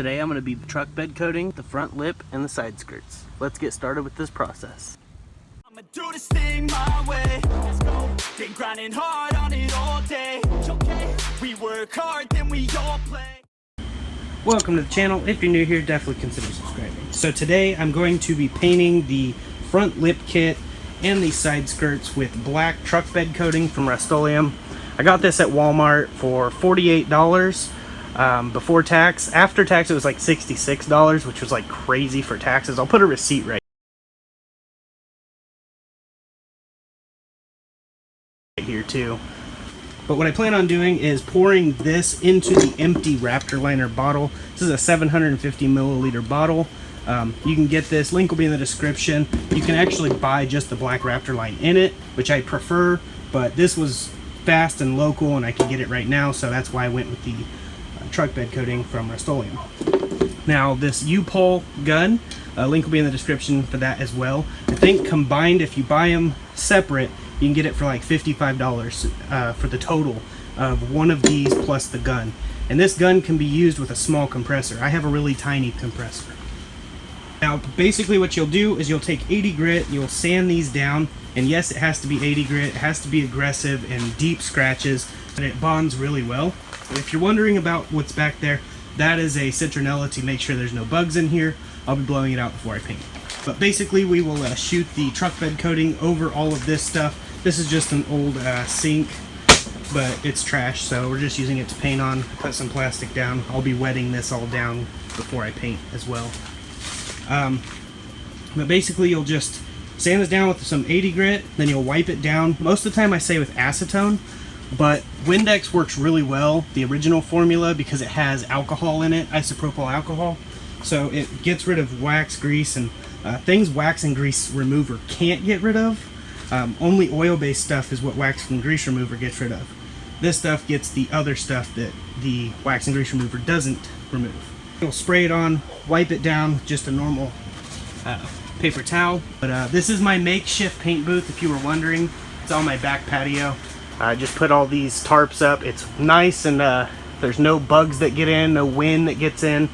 Today I'm going to be truck bed coating the front lip and the side skirts. Let's get started with this process. I'ma do this thing my way. Let's go. Been grinding hard on it all day. Okay. We work hard, then we all play. Welcome to the channel. If you're new here, definitely consider subscribing. So today I'm going to be painting the front lip kit and the side skirts with black truck bed coating from Rust-Oleum. I got this at Walmart for $48 before tax. After tax it was like $66, which was like crazy for taxes. I'll put a receipt right here too. But what I plan on doing is pouring this into the empty Raptor liner bottle. This is a 750 milliliter bottle. You can get this, link will be in the description. You can actually buy just the black Raptor line in it, which I prefer, but this was fast and local and I can get it right now, so that's why I went with the truck bed coating from Rust-Oleum. Now this U-Pole gun, link will be in the description for that as well. I think combined, if you buy them separate, you can get it for like $55 for the total of one of these plus the gun. And this gun can be used with a small compressor. I have a really tiny compressor. Now basically what you'll do is you'll take 80 grit, you'll sand these down, and yes, it has to be 80 grit, it has to be aggressive and deep scratches, and it bonds really well. And if you're wondering about what's back there, that is a citronella to make sure there's no bugs in here. I'll be blowing it out before I paint. But basically we will shoot the truck bed coating over all of this stuff. This is just an old sink, but it's trash, so we're just using it to paint on. Put some plastic down. I'll be wetting this all down before I paint as well. But basically you'll just sand this down with some 80 grit, then you'll wipe it down. Most of the time I say with acetone, but Windex works really well, the original formula, because it has alcohol in it, isopropyl alcohol. So it gets rid of wax, grease, and things wax and grease remover can't get rid of. Only oil-based stuff is what wax and grease remover gets rid of. This stuff gets the other stuff that the wax and grease remover doesn't remove. You'll spray it on, wipe it down, just a normal paper towel. But this is my makeshift paint booth, if you were wondering. It's on my back patio. I just put all these tarps up. It's nice, and there's no bugs that get in, no wind that gets in.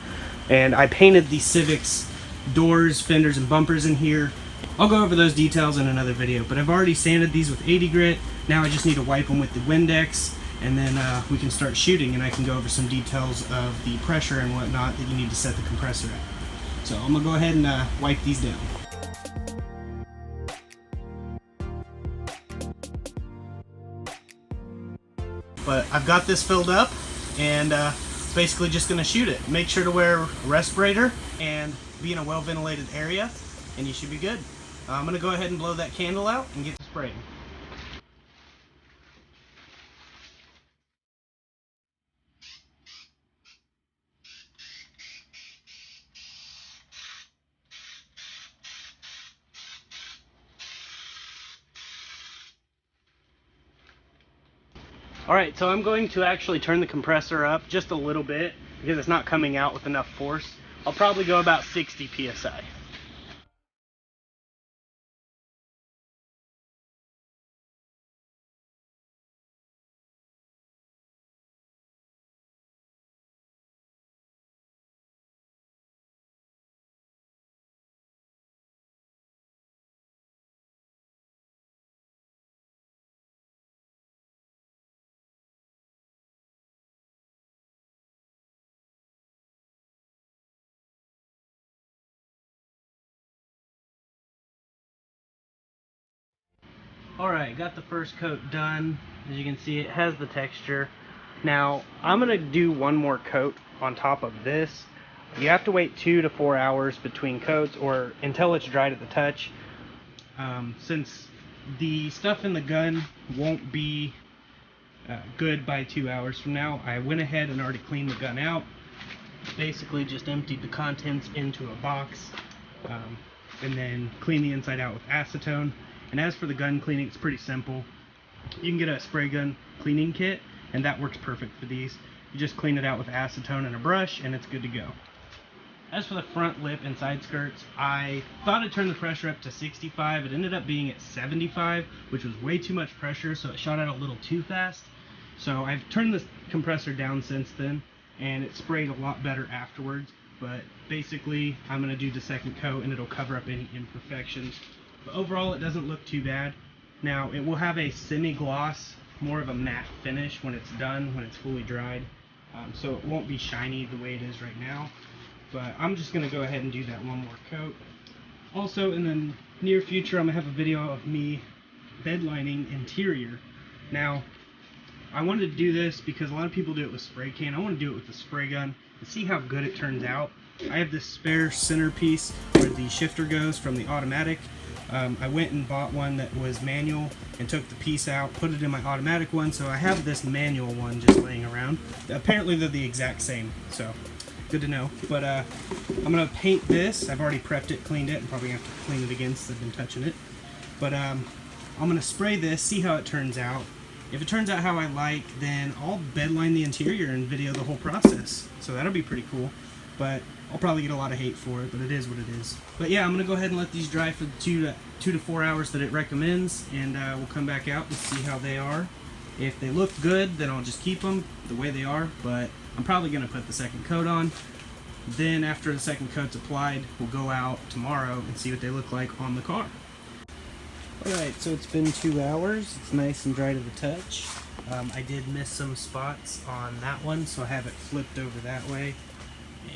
And I painted the Civic's doors, fenders, and bumpers in here. I'll go over those details in another video, but I've already sanded these with 80 grit. Now I just need to wipe them with the Windex, and then we can start shooting, and I can go over some details of the pressure and whatnot that you need to set the compressor at. So I'm gonna go ahead and wipe these down. But I've got this filled up, and basically just gonna shoot it. Make sure to wear a respirator and be in a well ventilated area, and you should be good. I'm gonna go ahead and blow that candle out and get to spraying. Alright, so I'm going to actually turn the compressor up just a little bit because it's not coming out with enough force. I'll probably go about 60 psi. Alright, got the first coat done. As you can see, it has the texture. Now, I'm going to do one more coat on top of this. You have to wait 2 to 4 hours between coats, or until it's dried at the touch. Since the stuff in the gun won't be good by 2 hours from now, I went ahead and already cleaned the gun out. Basically just emptied the contents into a box, and then cleaned the inside out with acetone. And as for the gun cleaning, it's pretty simple. You can get a spray gun cleaning kit, and that works perfect for these. You just clean it out with acetone and a brush, and it's good to go. As for the front lip and side skirts, I thought I'd turn the pressure up to 65. It ended up being at 75, which was way too much pressure, so it shot out a little too fast. So I've turned the compressor down since then, and it sprayed a lot better afterwards. But basically, I'm going to do the second coat and it'll cover up any imperfections. But overall, it doesn't look too bad. Now, it will have a semi-gloss, more of a matte finish when it's done, when it's fully dried. So it won't be shiny the way it is right now. But I'm just going to go ahead and do that one more coat. Also, in the near future, I'm going to have a video of me bed lining interior. Now, I wanted to do this because a lot of people do it with spray can. I want to do it with the spray gun and see how good it turns out. I have this spare centerpiece where the shifter goes from the automatic. I went and bought one that was manual and took the piece out, put it in my automatic one, so I have this manual one just laying around. Apparently they're the exact same, so good to know. But I'm going to paint this. I've already prepped it, cleaned it, and probably have to clean it again since I've been touching it. But I'm going to spray this, see how it turns out. If it turns out how I like, then I'll bedline the interior and video the whole process. So that'll be pretty cool. But I'll probably get a lot of hate for it, but it is what it is. But yeah, I'm going to go ahead and let these dry for the 2 to 4 hours that it recommends, and we'll come back out and see how they are. If they look good, then I'll just keep them the way they are, but I'm probably going to put the second coat on. Then after the second coat's applied, we'll go out tomorrow and see what they look like on the car. Alright, so it's been 2 hours. It's nice and dry to the touch. I did miss some spots on that one, so I have it flipped over that way.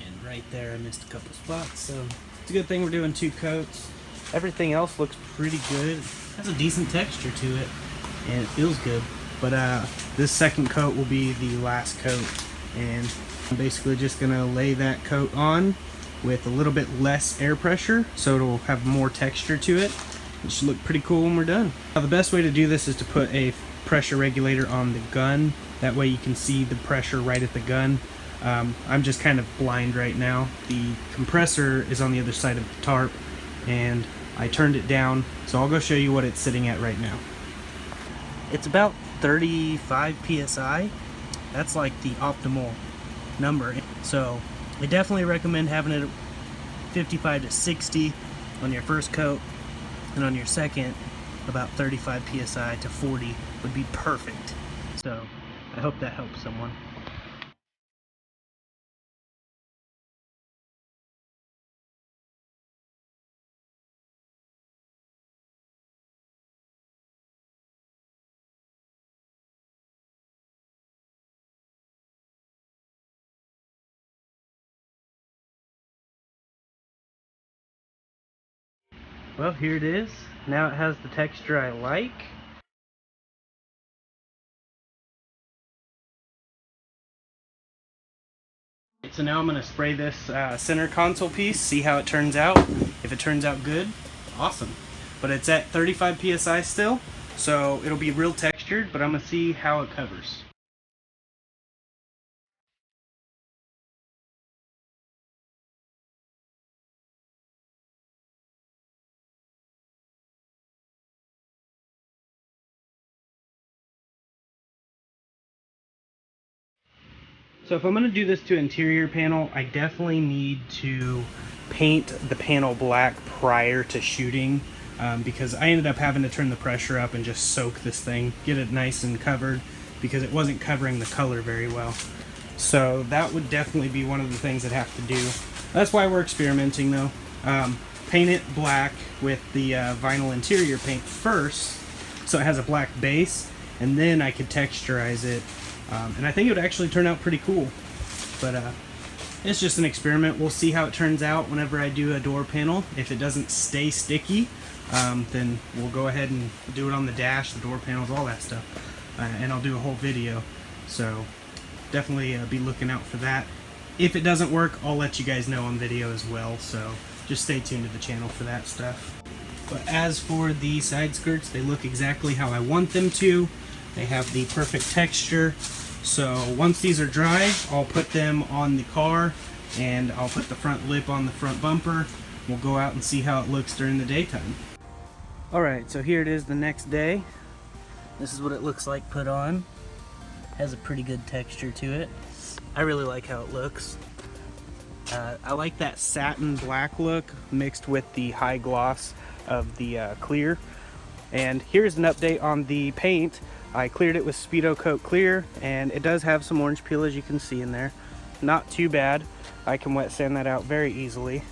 And right there I missed a couple spots, so it's a good thing we're doing 2 coats. Everything else looks pretty good. It has a decent texture to it, and it feels good. But this second coat will be the last coat, and I'm basically just going to lay that coat on with a little bit less air pressure, so it'll have more texture to it. It should look pretty cool when we're done. Now, the best way to do this is to put a pressure regulator on the gun. That way you can see the pressure right at the gun. I'm just kind of blind right now. The compressor is on the other side of the tarp, and I turned it down, so I'll go show you what it's sitting at right now. It's about 35 psi. That's like the optimal number. So I definitely recommend having it at 55 to 60 on your first coat, and on your second, about 35 psi to 40 would be perfect. So I hope that helps someone. Well, here it is. Now it has the texture I like. So now I'm going to spray this center console piece, see how it turns out. If it turns out good, awesome. But it's at 35 psi still, so it'll be real textured, but I'm going to see how it covers. So if I'm going to do this to interior panel, I definitely need to paint the panel black prior to shooting, because I ended up having to turn the pressure up and just soak this thing, get it nice and covered, because it wasn't covering the color very well. So that would definitely be one of the things I'd have to do. That's why we're experimenting though. Paint it black with the vinyl interior paint first, so it has a black base, and then I could texturize it. And I think it would actually turn out pretty cool. But it's just an experiment. We'll see how it turns out whenever I do a door panel. If it doesn't stay sticky, then we'll go ahead and do it on the dash, the door panels, all that stuff. And I'll do a whole video. So definitely be looking out for that. If it doesn't work, I'll let you guys know on video as well. So just stay tuned to the channel for that stuff. But as for the side skirts, they look exactly how I want them to. They have the perfect texture. So once these are dry, I'll put them on the car, and I'll put the front lip on the front bumper. We'll go out and see how it looks during the daytime. Alright, so here it is the next day. This is what it looks like put on. Has a pretty good texture to it. I really like how it looks. I like that satin black look mixed with the high gloss of the clear. And here's an update on the paint. I cleared it with speedokote clear, and it does have some orange peel, as you can see in there. not too bad. I can wet sand that out very easily,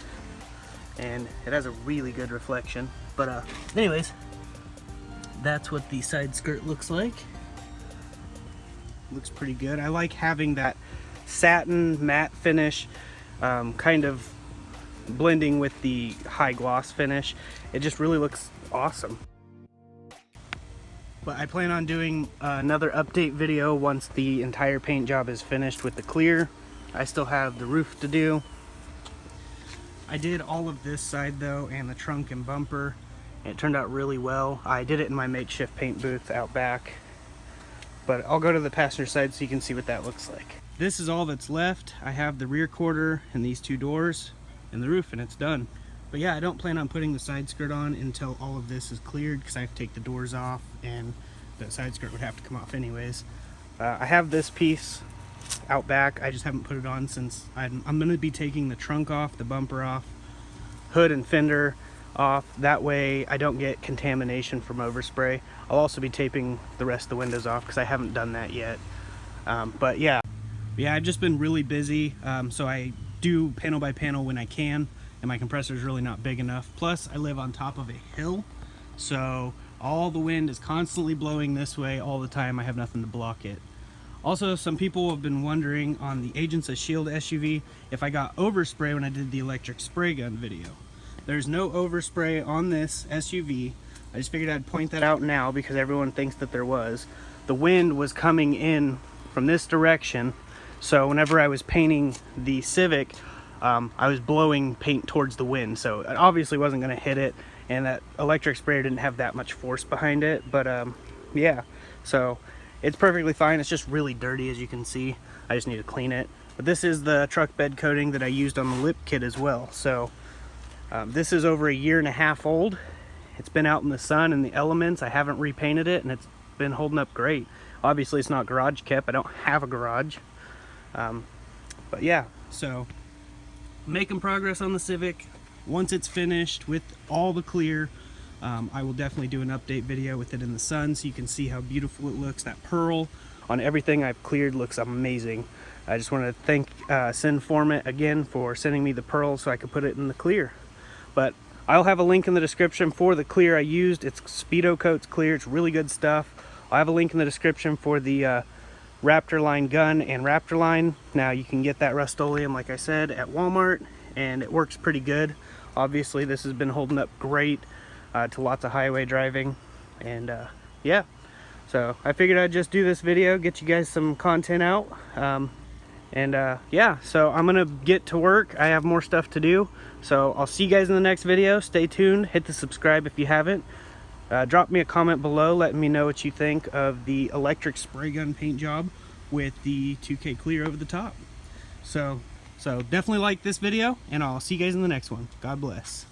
and it has a really good reflection. But anyways, that's what the side skirt looks like. Looks pretty good. I like having that satin matte finish kind of blending with the high gloss finish. It just really looks awesome. But I plan on doing another update video once the entire paint job is finished with the clear. I still have the roof to do. I did all of this side though, and the trunk and bumper. It turned out really well. I did it in my Makeshift paint booth out back. But I'll go to the passenger side so you can see what that looks like. This is all that's left. I have the rear quarter and these two doors and the roof, and it's done. But yeah, I don't plan on putting the side skirt on until all of this is cleared, because I have to take the doors off and the side skirt would have to come off anyways. I have this piece out back. I just haven't put it on since I'm going to be taking the trunk off, the bumper off, hood and fender off. That way I don't get contamination from overspray. I'll also be taping the rest of the windows off because I haven't done that yet. But yeah, I've just been really busy, so I do panel by panel when I can, and my compressor is really not big enough. Plus I live on top of a hill, so all the wind is constantly blowing this way all the time. I have nothing to block it. Also, some people have been wondering on the Agents of S.H.I.E.L.D. SUV if I got overspray when I did the electric spray gun video. There's no overspray on this SUV. I just figured I'd point that out now because everyone thinks that there was. The wind was coming in from this direction, so whenever I was painting the Civic, I was blowing paint towards the wind, so it obviously wasn't going to hit it, and that electric sprayer didn't have that much force behind it. But yeah, so it's perfectly fine. It's just really dirty, as you can see. I just need to clean it. But this is the truck bed coating that I used on the lip kit as well. So this is over 1.5 years old. It's been out in the sun and the elements. I haven't repainted it, and it's been holding up great. Obviously it's not garage kept. I don't have a garage. But yeah, so making progress on the Civic. Once it's finished with all the clear, I will definitely do an update video with it in the sun so you can see how beautiful it looks. That pearl on everything I've cleared looks amazing. I just want to thank Sinformant again for sending me the pearl so I could put it in the clear. But I'll have a link in the description for the clear I used. It's speedokote clear. It's really good stuff. I'll have a link in the description for the Raptor line gun and Raptor line. Now you can get that Rust-Oleum, like I said, at Walmart, and it works pretty good. Obviously this has been holding up great to lots of highway driving, and yeah, so I figured I'd just do this video, get you guys some content out, and yeah, so I'm gonna get to work. I have more stuff to do, so I'll see you guys in the next video. Stay tuned, hit the subscribe if you haven't. Drop me a comment below letting me know what you think of the electric spray gun paint job with the 2K clear over the top. So definitely like this video, and I'll see you guys in the next one. God bless.